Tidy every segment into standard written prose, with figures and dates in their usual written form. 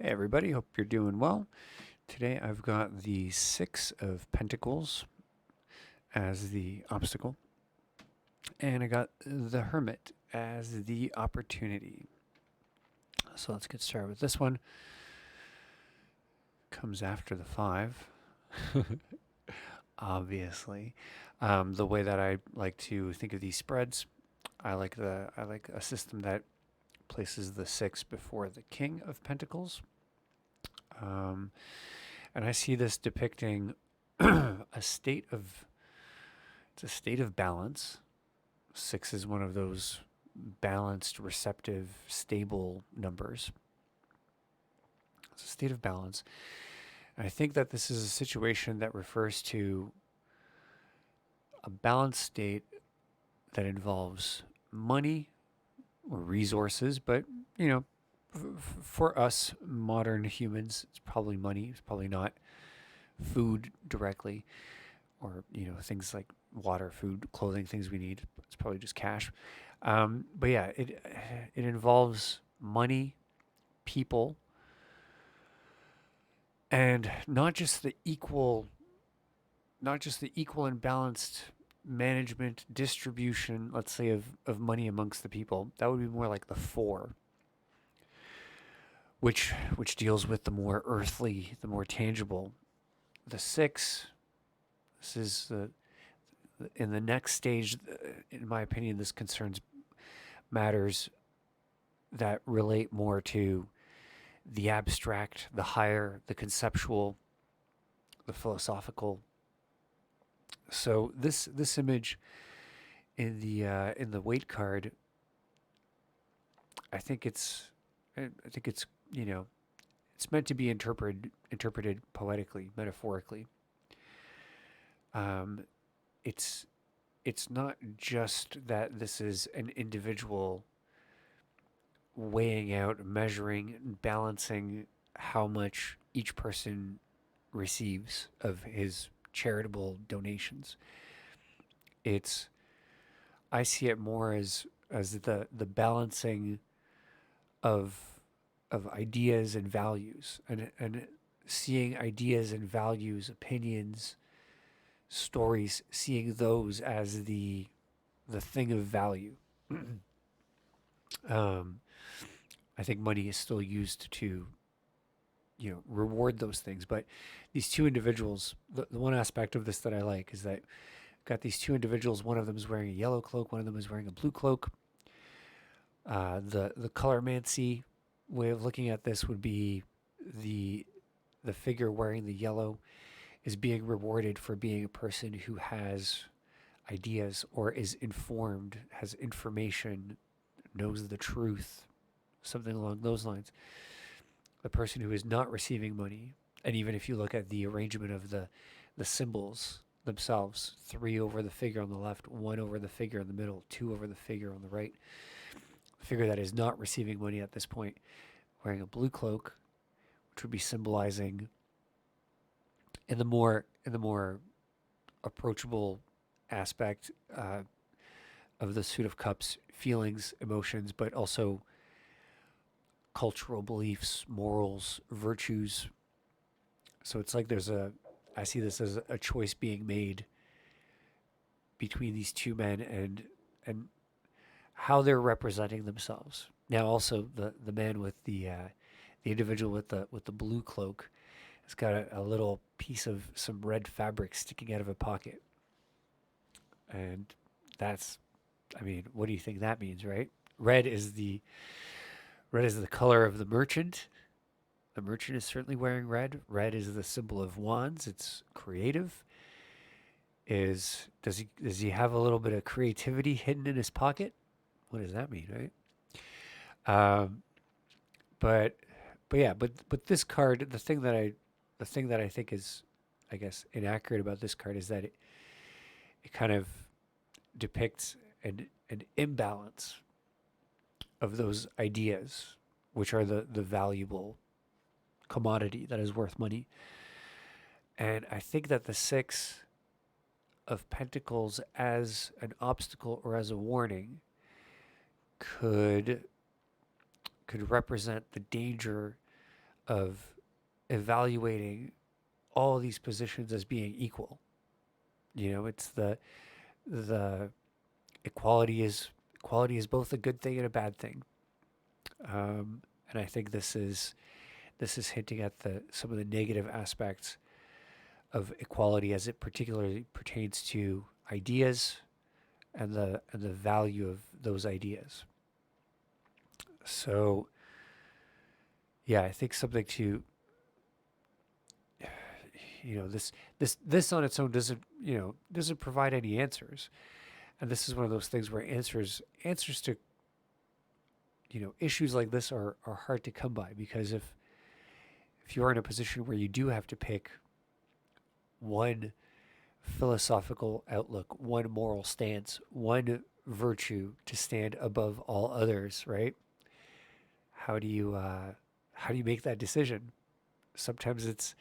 Hey everybody, hope you're doing well. Today I've got the Six of Pentacles as the obstacle, and I got the Hermit as the opportunity. So let's get started with this one. Comes after the five, obviously. The way that I like to think of these spreads, I like a system that places the six before the King of Pentacles. Um, and I see this depicting a state of it's a state of balance. Six is one of those balanced, receptive, stable numbers. It's a state of balance. And I think that this is a situation that refers to a balanced state that involves money or resources, but you know, for us modern humans, it's probably money. It's probably not food directly, or things like water, food, clothing, things we need. It's probably just cash. But yeah, it involves money, people, and not just the equal and balanced management distribution, let's say, of money amongst the people. That would be more like the four, which deals with the more earthly, the more tangible. The six, this is the in the next stage. In my opinion, this concerns matters that relate more to the abstract, the higher, the conceptual, the philosophical. So this image in the Waite card, I think it's you know it's meant to be interpreted poetically, metaphorically. Um, it's it's not just that this is an individual weighing out, measuring, balancing how much each person receives of his charitable donations. It's I see it more as the balancing of ideas and values, and seeing ideas and values, opinions, stories, seeing those as the thing of value. um, I think money is still used to reward those things, but these two individuals, the one aspect of this that I like is that got these two individuals. One of them is wearing a yellow cloak. One of them is wearing a blue cloak. The colormancy way of looking at this would be the the figure wearing the yellow is being rewarded for being a person who has ideas or is informed, has information, knows the truth, something along those lines. The person who is not receiving money, and even if you look at the arrangement of the symbols themselves, three over the figure on the left, one over the figure in the middle, two over the figure on the right. The figure that is not receiving money at this point, wearing a blue cloak, which would be symbolizing in the more approachable aspect of the Suit of Cups, feelings, emotions, but also cultural beliefs, morals, virtues. So it's like I see this as a choice being made between these two men and how they're representing themselves. Now, also the man with the individual with the blue cloak has got a little piece of some red fabric sticking out of a pocket, and that's, I mean, what do you think that means, right? Red is the red is the color of the merchant. The merchant is certainly wearing red. Red is the symbol of wands. It's creative. Is does he have a little bit of creativity hidden in his pocket? What does that mean, right? Um, but but this card, the thing that I think is, I guess, inaccurate about this card is that it kind of depicts an imbalance of those ideas, which are the valuable commodity that is worth money. And I think that the Six of Pentacles as an obstacle or as a warning could represent the danger of evaluating all these positions as being equal. It's the equality is both a good thing and a bad thing. And I think this is hinting at some of the negative aspects of equality as it particularly pertains to ideas and the value of those ideas. So yeah, I think something to this on its own doesn't provide any answers. And this is one of those things where answers to issues like this are hard to come by, because if you're in a position where you do have to pick one philosophical outlook, one moral stance, one virtue to stand above all others, right? How do you make that decision? Sometimes it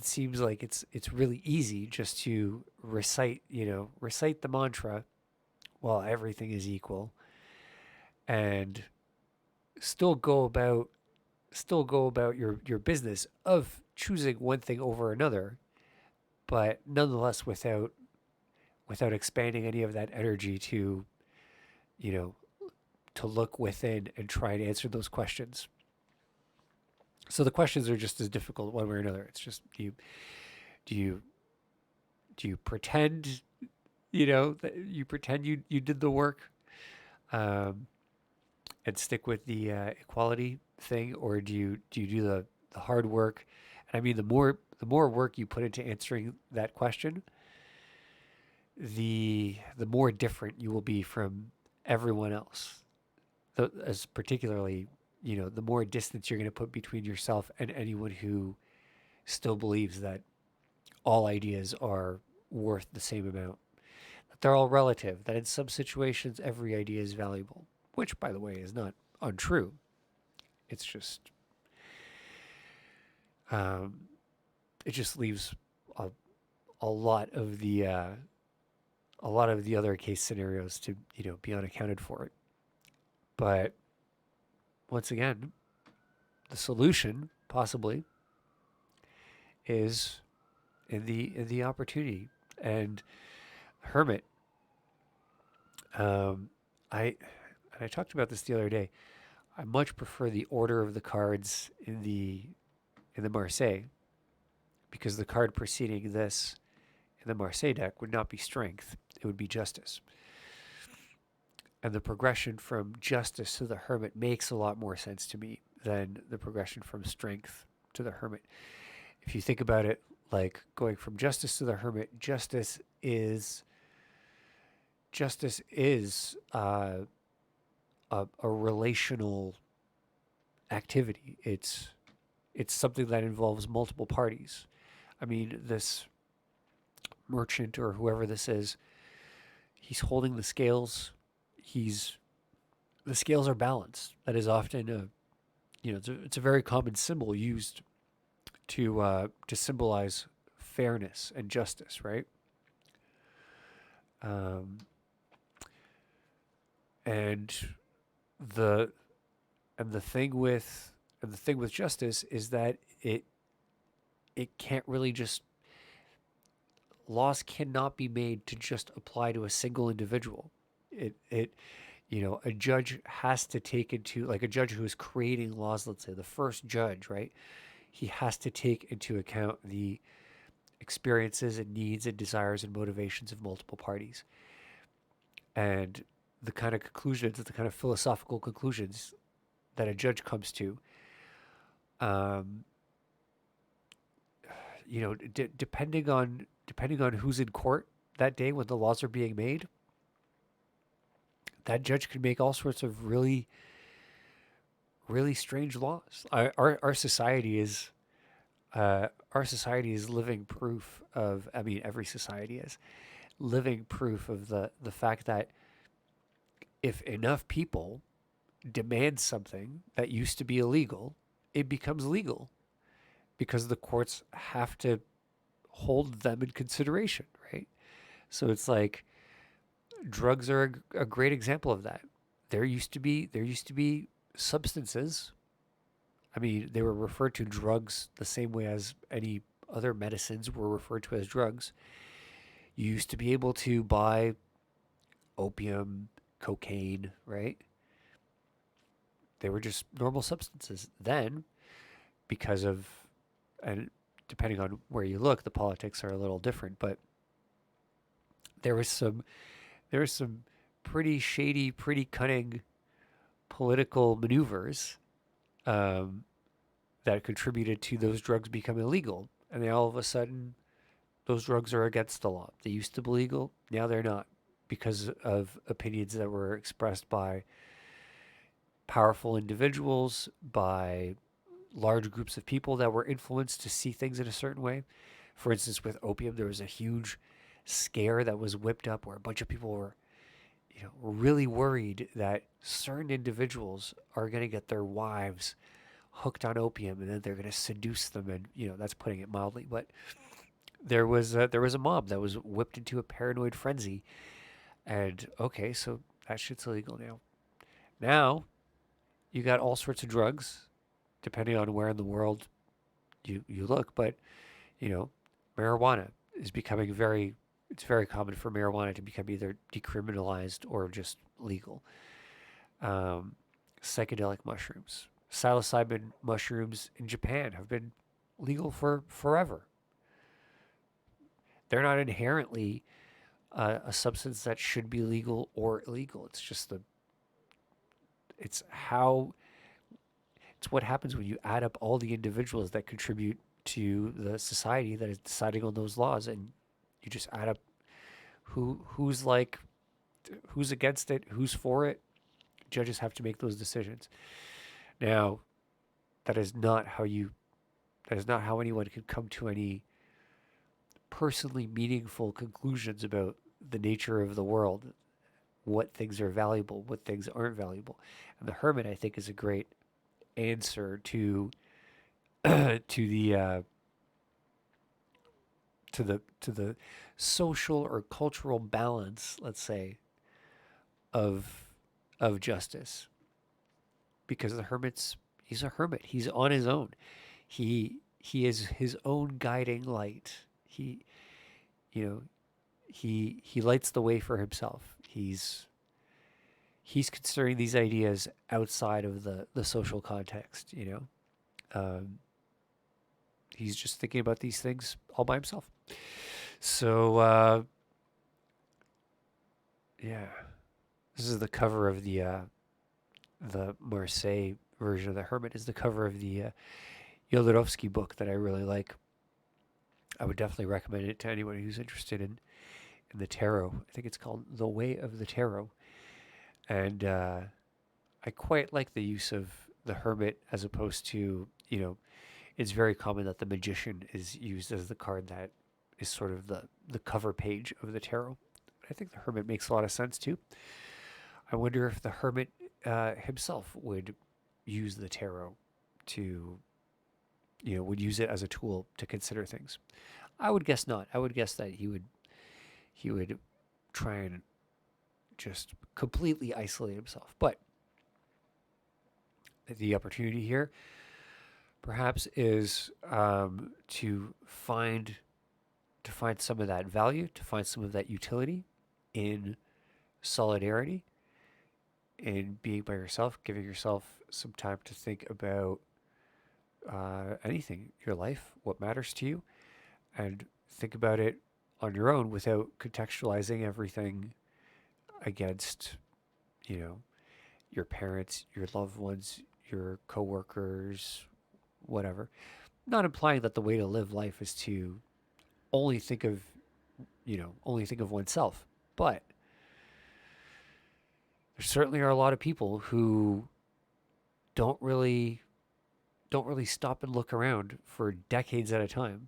seems like it's really easy just to recite the mantra, well, everything is equal, and still go about your business of choosing one thing over another, but nonetheless without expanding any of that energy to you know to look within and try and answer those questions. So the questions are just as difficult one way or another. It's just, do you pretend that you pretend you did the work, um, and stick with the equality thing, or do the hard work? And I mean, the more work you put into answering that question, the more different you will be from everyone else. As particularly, the more distance you're going to put between yourself and anyone who still believes that all ideas are worth the same amount, that they're all relative, that in some situations every idea is valuable, which, by the way, is not untrue. It's just, it just leaves a lot of the other case scenarios to be unaccounted for it. But once again, the solution possibly is in the opportunity. And Hermit, I talked about this the other day. I much prefer the order of the cards in the Marseille, because the card preceding this in the Marseille deck would not be strength, it would be justice. And the progression from justice to the Hermit makes a lot more sense to me than the progression from strength to the Hermit. If you think about it, like going from justice to the Hermit, justice is a relational activity. It's something that involves multiple parties. I mean, this merchant or whoever this is, he's holding the scales. The scales are balanced. That is often it's a very common symbol used to symbolize fairness and justice, right? And the thing with justice is that it can't really just, laws cannot be made to just apply to a single individual. A judge has to take into, like a judge who is creating laws, let's say the first judge, right? He has to take into account the experiences and needs and desires and motivations of multiple parties. And the kind of conclusions, the kind of philosophical conclusions that a judge comes to, depending on who's in court that day when the laws are being made, that judge can make all sorts of really, really strange laws. Our society is living proof of. I mean, every society is living proof of the fact that if enough people demand something that used to be illegal, it becomes legal, because the courts have to hold them in consideration, right? So it's like drugs are a great example of that. There used to be substances. I mean, they were referred to drugs the same way as any other medicines were referred to as drugs. You used to be able to buy opium, cocaine, right? They were just normal substances. Then, because of, and depending on where you look, the politics are a little different, but there was some there was some pretty shady, pretty cunning political maneuvers um, that contributed to those drugs becoming illegal. And then all of a sudden, those drugs are against the law. They used to be legal, now they're not, because of opinions that were expressed by powerful individuals, by large groups of people that were influenced to see things in a certain way. For instance, with opium, there was a huge scare that was whipped up where a bunch of people were, really worried that certain individuals are going to get their wives hooked on opium and then they're going to seduce them, and that's putting it mildly. But there was a mob that was whipped into a paranoid frenzy, and okay, so that shit's illegal now. Now you got all sorts of drugs, depending on where in the world you look. But you know, marijuana is becoming it's very common for marijuana to become either decriminalized or just legal. Um, Psychedelic mushrooms, psilocybin mushrooms in Japan have been legal for forever. They're not inherently a substance that should be legal or illegal. It's just it's how, it's what happens when you add up all the individuals that contribute to the society that is deciding on those laws, and you just add up who's like, who's against it, who's for it. Judges have to make those decisions. Now, that is not how you that is not how anyone can come to any personally meaningful conclusions about the nature of the world, what things are valuable, what things aren't valuable. And the Hermit, I think, is a great answer to to the social or cultural balance, let's say, of justice. Because he's a hermit. He's on his own. He is his own guiding light. You know, he lights the way for himself. He's considering these ideas outside of the social context. Um, he's just thinking about these things all by himself. So yeah, this is the cover of the Marseille version of the Hermit. Is the cover of the Jodorowsky book that I really like. I would definitely recommend it to anyone who's interested in the tarot. I think it's called The Way of the Tarot. And I quite like the use of the Hermit as opposed to, it's very common that the Magician is used as the card that is sort of the cover page of the tarot. I think the Hermit makes a lot of sense too. I wonder if the Hermit himself would use the tarot to, would use it as a tool to consider things. I would guess not. I would guess that he would try and just completely isolate himself. But the opportunity here, perhaps, is to find some of that value, to find some of that utility in solidarity, in being by yourself, giving yourself some time to think about anything, your life, what matters to you, and think about it on your own without contextualizing everything against, your parents, your loved ones, your coworkers, whatever. Not implying that the way to live life is to only think of, only think of oneself, but there certainly are a lot of people who don't really stop and look around for decades at a time.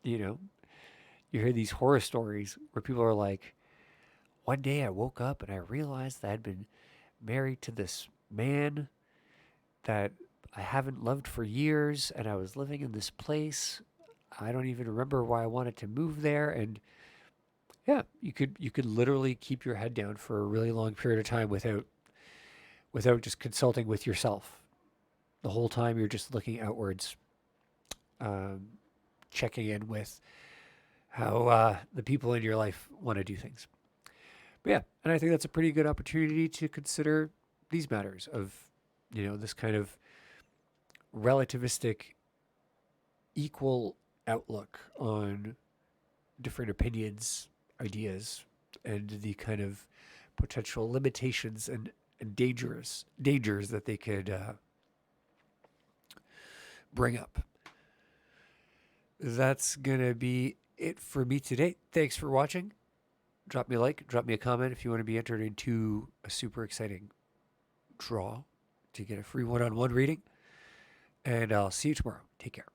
You hear these horror stories where people are like, one day I woke up and I realized that I'd been married to this man that I haven't loved for years, and I was living in this place. I don't even remember why I wanted to move there. And yeah, you could literally keep your head down for a really long period of time without just consulting with yourself. the whole time you're just looking outwards, um, checking in with how the people in your life want to do things. But yeah, and I think that's a pretty good opportunity to consider these matters of, this kind of relativistic, equal outlook on different opinions, ideas, and the kind of potential limitations and dangers that they could bring up. That's going to be it for me today. Thanks for watching. Drop me a like, drop me a comment if you want to be entered into a super exciting draw to get a free one-on-one reading. And I'll see you tomorrow. Take care.